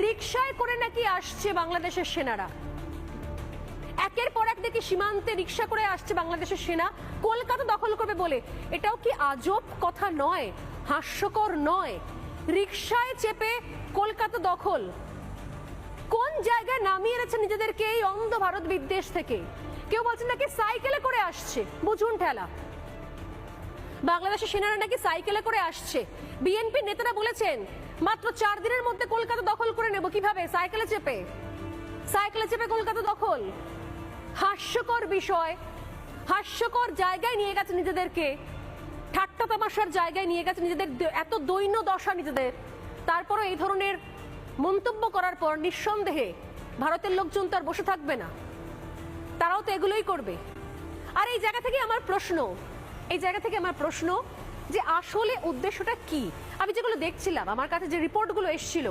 রিকশায় করে নাকি আসছে বাংলাদেশের সেনারা। একের পর এক দেখি সীমান্তে রিকশা করে আসছে বাংলাদেশের সেনা কলকাতা দখল করবে বলে। এটাও কি আজব কথা নয়, হাস্যকর নয়? রিকশায় চেপে কলকাতা দখল, কোন জায়গায় নামিয়ে এনেছে নিজেদেরকে এই অন্ধ ভারত বিদ্বেষ থেকে? কেউ বলছেন নাকি সাইকেলে করে আসছে, বুঝুন ঠেলা। বাংলাদেশের সেনারা নাকি সাইকেলে করে আসছে। বিএনপি নেতারা বলেছেন মাত্র 4 দিনের মধ্যে কলকাতা দখল করে নেব। কিভাবে? সাইকেলে চেপে। সাইকেলে চেপে কলকাতা দখল। হাস্যকর বিষয়, হাস্যকর জায়গায় নিয়ে গেছে নিজেদেরকে, ঠাট্টা তামাশার জায়গায় নিয়ে গেছে নিজেদের, এত দৈন্য দশা নিজেদের। তারপরও এই ধরনের মন্তব্য করার পর নিঃসন্দেহে ভারতের লোকজন তো আর বসে থাকবে না, তারাও তো এগুলোই করবে। আর এই জায়গা থেকে আমার প্রশ্ন, যে আসলে উদ্দেশ্যটা কি? আমি যেগুলো দেখছিলাম, আমার কাছে যে রিপোর্টগুলো এসেছিল